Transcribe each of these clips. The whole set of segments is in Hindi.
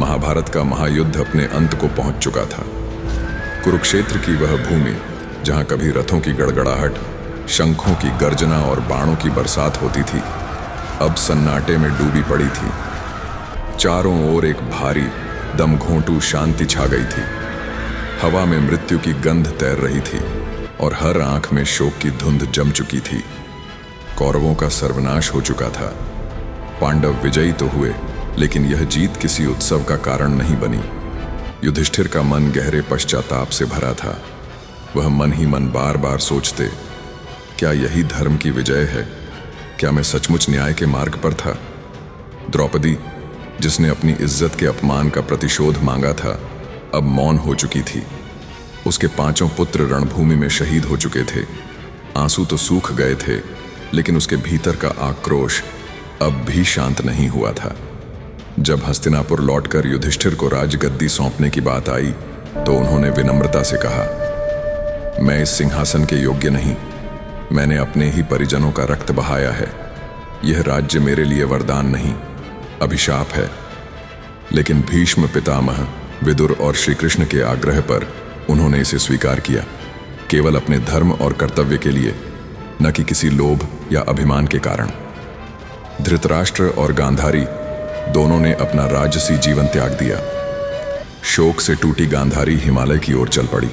महाभारत का महायुद्ध अपने अंत को पहुंच चुका था। कुरुक्षेत्र की वह भूमि जहां कभी रथों की गड़गड़ाहट, शंखों की गर्जना और बाणों की बरसात होती थी, अब सन्नाटे में डूबी पड़ी थी। चारों ओर एक भारी दमघोंटू शांति छा गई थी। हवा में मृत्यु की गंध तैर रही थी और हर आंख में शोक की धुंध जम चुकी थी। कौरवों का सर्वनाश हो चुका था। पांडव विजयी तो हुए, लेकिन यह जीत किसी उत्सव का कारण नहीं बनी। युधिष्ठिर का मन गहरे पश्चाताप से भरा था। वह मन ही मन बार बार सोचते, क्या यही धर्म की विजय है? क्या मैं सचमुच न्याय के मार्ग पर था? द्रौपदी, जिसने अपनी इज्जत के अपमान का प्रतिशोध मांगा था, अब मौन हो चुकी थी। उसके 5 पुत्र रणभूमि में शहीद हो चुके थे। आंसू तो सूख गए थे, लेकिन उसके भीतर का आक्रोश अब भी शांत नहीं हुआ था। जब हस्तिनापुर लौटकर युधिष्ठिर को राजगद्दी सौंपने की बात आई, तो उन्होंने विनम्रता से कहा, मैं इस सिंहासन के योग्य नहीं। मैंने अपने ही परिजनों का रक्त बहाया है। यह राज्य मेरे लिए वरदान नहीं, अभिशाप है। लेकिन भीष्म पितामह, विदुर और श्री कृष्ण के आग्रह पर उन्होंने इसे स्वीकार किया, केवल अपने धर्म और कर्तव्य के लिए, न कि किसी लोभ या अभिमान के कारण। धृतराष्ट्र और गांधारी दोनों ने अपना राजसी जीवन त्याग दिया। शोक से टूटी गांधारी हिमालय की ओर चल पड़ी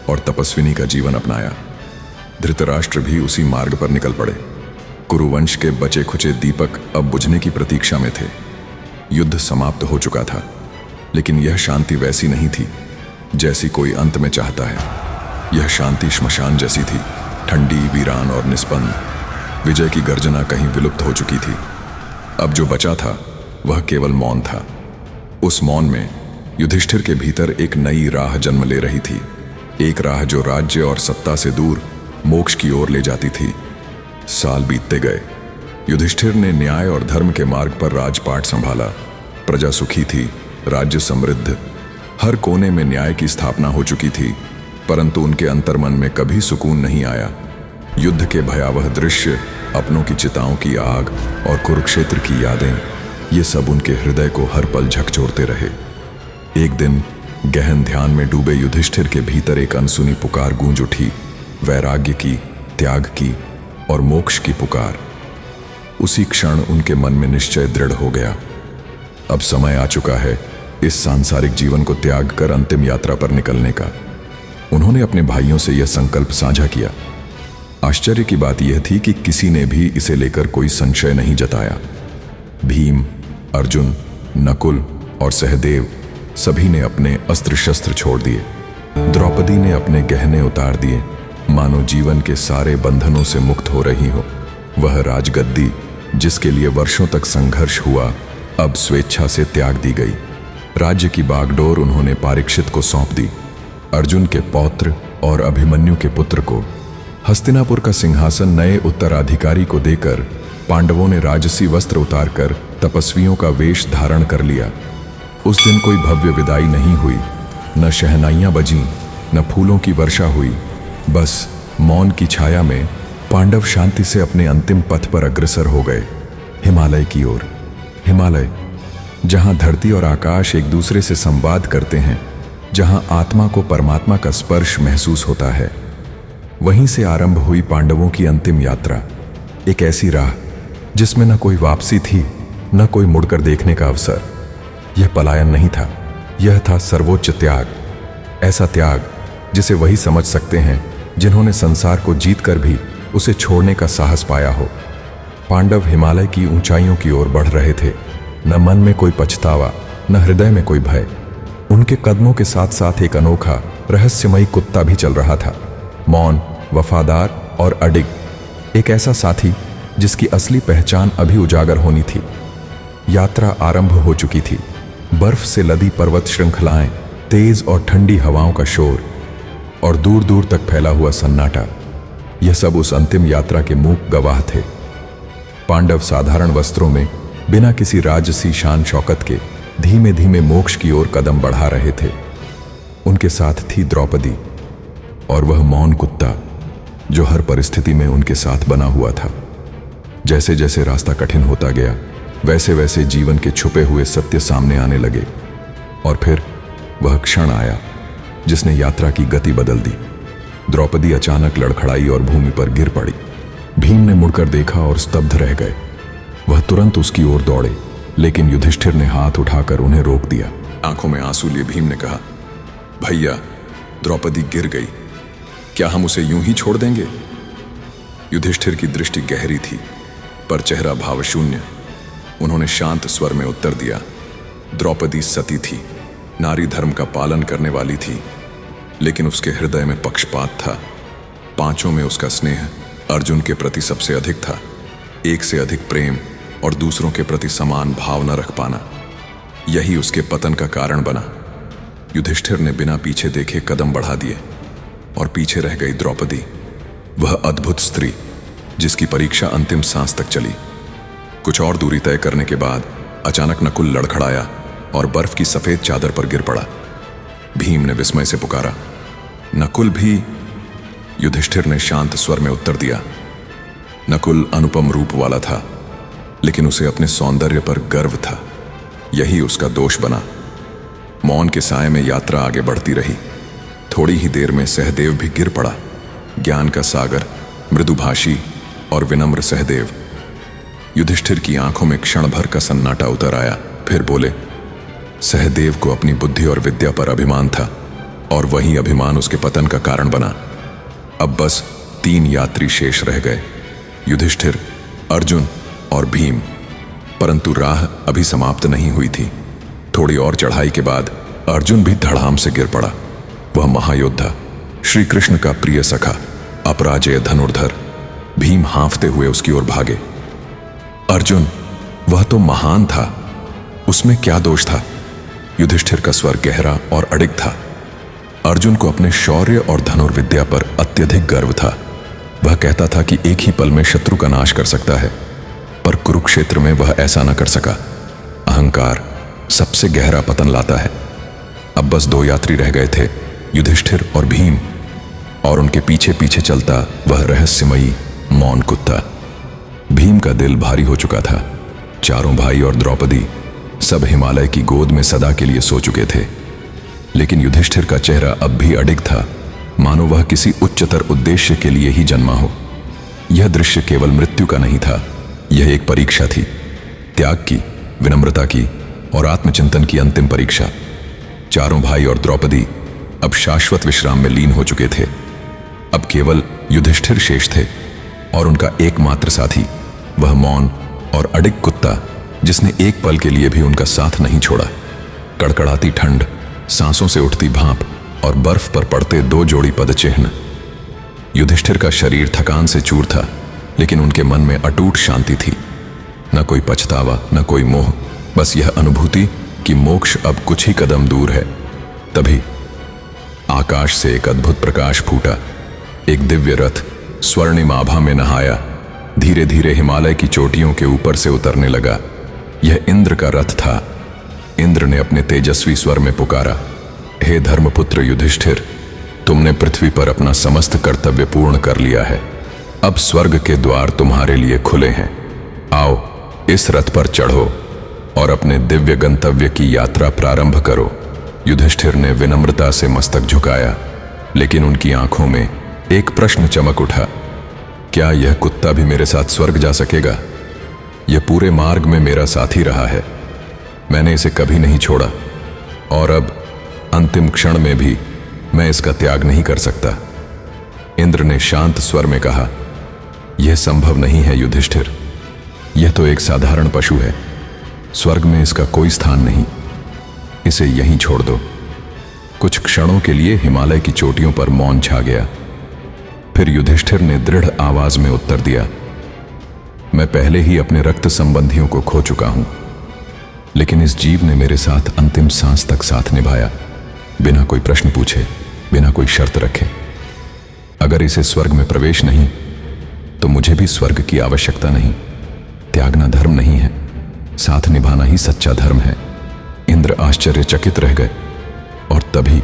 और तपस्विनी का जीवन अपनाया। धृतराष्ट्र भी उसी मार्ग पर निकल पड़े। कुरुवंश के बचे खुचे दीपक अब बुझने की प्रतीक्षा में थे। युद्ध समाप्त हो चुका था, लेकिन यह शांति वैसी नहीं थी जैसी कोई अंत में चाहता है। यह शांति श्मशान जैसी थी, ठंडी, वीरान और निष्पन्न। विजय की गर्जना कहीं विलुप्त हो चुकी थी। अब जो बचा था वह केवल मौन था। उस मौन में युधिष्ठिर के भीतर एक नई राह जन्म ले रही थी, एक राह जो राज्य और सत्ता से दूर मोक्ष की ओर ले जाती थी। साल बीतते गए। युधिष्ठिर ने न्याय और धर्म के मार्ग पर राजपाट संभाला। प्रजा सुखी थी, राज्य समृद्ध, हर कोने में न्याय की स्थापना हो चुकी थी, परंतु उनके अंतर्मन में कभी सुकून नहीं आया। युद्ध के भयावह दृश्य, अपनों की चिताओं की आग और कुरुक्षेत्र की यादें, ये सब उनके हृदय को हर पल झकझोरते रहे। एक दिन गहन ध्यान में डूबे युधिष्ठिर के भीतर एक अनसुनी पुकार गूंज उठी, वैराग्य की, त्याग की और मोक्ष की पुकार। उसी क्षण उनके मन में निश्चय दृढ़ हो गया। अब समय आ चुका है इस सांसारिक जीवन को त्याग कर अंतिम यात्रा पर निकलने का। उन्होंने अपने भाइयों से यह संकल्प साझा किया। आश्चर्य की बात यह थी कि किसी ने भी इसे लेकर कोई संशय नहीं जताया। भीम, अर्जुन, नकुल और सहदेव सभी ने अपने अस्त्र शस्त्र छोड़ दिए। द्रौपदी ने अपने गहने उतार दिए, मानो जीवन के सारे बंधनों से मुक्त हो रही हो। वह राजगद्दी, जिसके लिए वर्षों तक संघर्ष हुआ, अब स्वेच्छा से त्याग दी गई। राज्य की बागडोर उन्होंने परीक्षित को सौंप दी। अर्जुन के पौत्र और अभिमन्यु के पुत्र को हस्तिनापुर का सिंहासन नए उत्तराधिकारी को देकर पांडवों ने राजसी वस्त्र उतारकर तपस्वियों का वेश धारण कर लिया। उस दिन कोई भव्य विदाई नहीं हुई, न शहनाइयां बजीं, न फूलों की वर्षा हुई। बस मौन की छाया में पांडव शांति से अपने अंतिम पथ पर अग्रसर हो गए, हिमालय की ओर। हिमालय, जहां धरती और आकाश एक दूसरे से संवाद करते हैं, जहां आत्मा को परमात्मा का स्पर्श महसूस होता है। वहीं से आरंभ हुई पांडवों की अंतिम यात्रा, एक ऐसी राह जिसमें न कोई वापसी थी, न कोई मुड़कर देखने का अवसर। यह पलायन नहीं था, यह था सर्वोच्च त्याग। ऐसा त्याग जिसे वही समझ सकते हैं जिन्होंने संसार को जीतकर भी उसे छोड़ने का साहस पाया हो। पांडव हिमालय की ऊंचाइयों की ओर बढ़ रहे थे, न मन में कोई पछतावा, न हृदय में कोई भय। उनके कदमों के साथ साथ एक अनोखा रहस्यमयी कुत्ता भी चल रहा था, मौन, वफादार और अडिग। एक ऐसा साथी जिसकी असली पहचान अभी उजागर होनी थी। यात्रा आरंभ हो चुकी थी। बर्फ से लदी पर्वत श्रृंखलाएं, तेज और ठंडी हवाओं का शोर और दूर दूर तक फैला हुआ सन्नाटा, यह सब उस अंतिम यात्रा के मूक गवाह थे। पांडव साधारण वस्त्रों में, बिना किसी राजसी शान शौकत के, धीमे धीमे मोक्ष की ओर कदम बढ़ा रहे थे। उनके साथ थी द्रौपदी और वह मौन कुत्ता जो हर परिस्थिति में उनके साथ बना हुआ था। जैसे जैसे रास्ता कठिन होता गया, वैसे वैसे जीवन के छुपे हुए सत्य सामने आने लगे। और फिर वह क्षण आया जिसने यात्रा की गति बदल दी। द्रौपदी अचानक लड़खड़ाई और भूमि पर गिर पड़ी। भीम ने मुड़कर देखा और स्तब्ध रह गए। वह तुरंत उसकी ओर दौड़े, लेकिन युधिष्ठिर ने हाथ उठाकर उन्हें रोक दिया। आंखों में आंसू लिए भीम ने कहा, भैया, द्रौपदी गिर गई, क्या हम उसे यूं ही छोड़ देंगे? युधिष्ठिर की दृष्टि गहरी थी, पर चेहरा भावशून्य। उन्होंने शांत स्वर में उत्तर दिया, द्रौपदी सती थी, नारी धर्म का पालन करने वाली थी, लेकिन उसके हृदय में पक्षपात था। पांचों में उसका स्नेह अर्जुन के प्रति सबसे अधिक था। एक से अधिक प्रेम और दूसरों के प्रति समान भाव न रख पाना, यही उसके पतन का कारण बना। युधिष्ठिर ने बिना पीछे देखे कदम बढ़ा दिए और पीछे रह गई द्रौपदी, वह अद्भुत स्त्री जिसकी परीक्षा अंतिम सांस तक चली। कुछ और दूरी तय करने के बाद अचानक नकुल लड़खड़ाया और बर्फ की सफेद चादर पर गिर पड़ा। भीम ने विस्मय से पुकारा, नकुल भी? युधिष्ठिर ने शांत स्वर में उत्तर दिया, नकुल अनुपम रूप वाला था, लेकिन उसे अपने सौंदर्य पर गर्व था, यही उसका दोष बना। मौन के साए में यात्रा आगे बढ़ती रही। थोड़ी ही देर में सहदेव भी गिर पड़ा। ज्ञान का सागर, मृदुभाषी और विनम्र सहदेव। युधिष्ठिर की आंखों में क्षण भर का सन्नाटा उतर आया, फिर बोले, सहदेव को अपनी बुद्धि और विद्या पर अभिमान था, और वही अभिमान उसके पतन का कारण बना। अब बस 3 यात्री शेष रह गए, युधिष्ठिर, अर्जुन और भीम। परंतु राह अभी समाप्त नहीं हुई थी। थोड़ी और चढ़ाई के बाद अर्जुन भी धड़ाम से गिर पड़ा। वह महायोद्धा, श्री कृष्ण का प्रिय सखा, अपराजेय धनुर्धर। भीम हांफते हुए उसकी ओर भागे। अर्जुन, वह तो महान था, उसमें क्या दोष था? युधिष्ठिर का स्वर गहरा और अडिग था। अर्जुन को अपने शौर्य और धनुर्विद्या पर अत्यधिक गर्व था। वह कहता था कि एक ही पल में शत्रु का नाश कर सकता है, पर कुरुक्षेत्र में वह ऐसा न कर सका। अहंकार सबसे गहरा पतन लाता है। अब बस 2 यात्री रह गए थे, युधिष्ठिर और भीम, और उनके पीछे पीछे चलता वह रहस्यमयी मौन कुत्ता। भीम का दिल भारी हो चुका था। चारों भाई और द्रौपदी सब हिमालय की गोद में सदा के लिए सो चुके थे, लेकिन युधिष्ठिर का चेहरा अब भी अडिग था, मानो वह किसी उच्चतर उद्देश्य के लिए ही जन्मा हो। यह दृश्य केवल मृत्यु का नहीं था, यह एक परीक्षा थी, त्याग की, विनम्रता की और आत्मचिंतन की अंतिम परीक्षा। चारों भाई और द्रौपदी अब शाश्वत विश्राम में लीन हो चुके थे। अब केवल युधिष्ठिर शेष थे, और उनका एकमात्र साथी, वह मौन और अडिग कुत्ता, जिसने एक पल के लिए भी उनका साथ नहीं छोड़ा। कड़कड़ाती ठंड, सांसों से उठती भाप और बर्फ पर पड़ते 2 जोड़ी पदचिह्न। युधिष्ठिर का शरीर थकान से चूर था, लेकिन उनके मन में अटूट शांति थी। न कोई पछतावा, न कोई मोह, बस यह अनुभूति कि मोक्ष अब कुछ ही कदम दूर है। तभी आकाश से एक अद्भुत प्रकाश फूटा। एक दिव्य रथ स्वर्णिम आभा में नहाया, धीरे धीरे हिमालय की चोटियों के ऊपर से उतरने लगा। यह इंद्र का रथ था। इंद्र ने अपने तेजस्वी स्वर में पुकारा, हे धर्मपुत्र युधिष्ठिर, तुमने पृथ्वी पर अपना समस्त कर्तव्य पूर्ण कर लिया है। अब स्वर्ग के द्वार तुम्हारे लिए खुले हैं। आओ, इस रथ पर चढ़ो और अपने दिव्य गंतव्य की यात्रा प्रारंभ करो। युधिष्ठिर ने विनम्रता से मस्तक झुकाया, लेकिन उनकी आंखों में एक प्रश्न चमक उठा, क्या यह कुत्ता भी मेरे साथ स्वर्ग जा सकेगा? यह पूरे मार्ग में मेरा साथी रहा है, मैंने इसे कभी नहीं छोड़ा, और अब अंतिम क्षण में भी मैं इसका त्याग नहीं कर सकता। इंद्र ने शांत स्वर में कहा, यह संभव नहीं है युधिष्ठिर, यह तो एक साधारण पशु है, स्वर्ग में इसका कोई स्थान नहीं, इसे यहीं छोड़ दो। कुछ क्षणों के लिए हिमालय की चोटियों पर मौन छा गया। फिर युधिष्ठिर ने दृढ़ आवाज में उत्तर दिया, मैं पहले ही अपने रक्त संबंधियों को खो चुका हूं, लेकिन इस जीव ने मेरे साथ अंतिम सांस तक साथ निभाया, बिना कोई प्रश्न पूछे, बिना कोई शर्त रखे। अगर इसे स्वर्ग में प्रवेश नहीं, तो मुझे भी स्वर्ग की आवश्यकता नहीं। त्यागना धर्म नहीं है, साथ निभाना ही सच्चा धर्म है। इंद्र आश्चर्यचकित रह गए, और तभी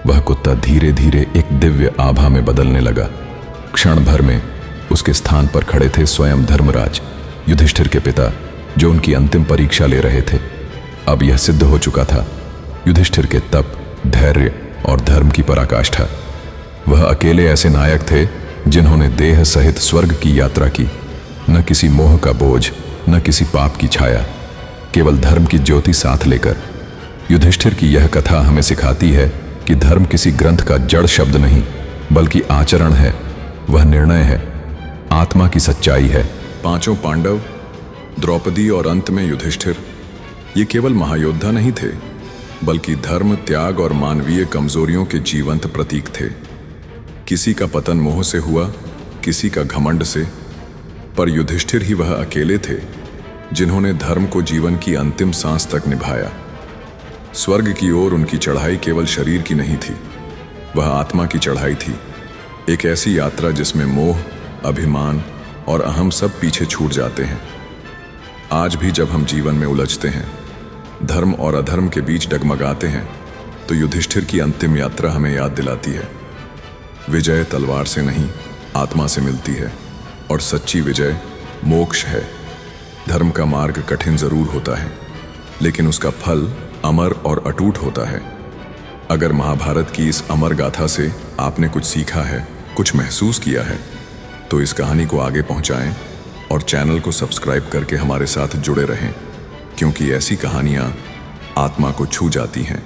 वह कुत्ता धीरे धीरे एक दिव्य आभा में बदलने लगा। क्षण भर में उसके स्थान पर खड़े थे स्वयं धर्मराज, युधिष्ठिर के पिता, जो उनकी अंतिम परीक्षा ले रहे थे। अब यह सिद्ध हो चुका था युधिष्ठिर के तप, धैर्य और धर्म की पराकाष्ठा। वह अकेले ऐसे नायक थे जिन्होंने देह सहित स्वर्ग की यात्रा की। न किसी मोह का बोझ, न किसी पाप की छाया, केवल धर्म की ज्योति साथ लेकर। युधिष्ठिर की यह कथा हमें सिखाती है कि धर्म किसी ग्रंथ का जड़ शब्द नहीं, बल्कि आचरण है। वह निर्णय है, आत्मा की सच्चाई है। पांचों पांडव, द्रौपदी और अंत में युधिष्ठिर, ये केवल महायोद्धा नहीं थे, बल्कि धर्म, त्याग और मानवीय कमजोरियों के जीवंत प्रतीक थे। किसी का पतन मोह से हुआ, किसी का घमंड से, पर युधिष्ठिर ही वह अकेले थे जिन्होंने धर्म को जीवन की अंतिम सांस तक निभाया। स्वर्ग की ओर उनकी चढ़ाई केवल शरीर की नहीं थी, वह आत्मा की चढ़ाई थी। एक ऐसी यात्रा जिसमें मोह, अभिमान और अहम सब पीछे छूट जाते हैं। आज भी जब हम जीवन में उलझते हैं, धर्म और अधर्म के बीच डगमगाते हैं, तो युधिष्ठिर की अंतिम यात्रा हमें याद दिलाती है, विजय तलवार से नहीं, आत्मा से मिलती है, और सच्ची विजय मोक्ष है। धर्म का मार्ग कठिन जरूर होता है, लेकिन उसका फल अमर और अटूट होता है। अगर महाभारत की इस अमर गाथा से आपने कुछ सीखा है, कुछ महसूस किया है, तो इस कहानी को आगे पहुंचाएं और चैनल को सब्सक्राइब करके हमारे साथ जुड़े रहें, क्योंकि ऐसी कहानियां आत्मा को छू जाती हैं।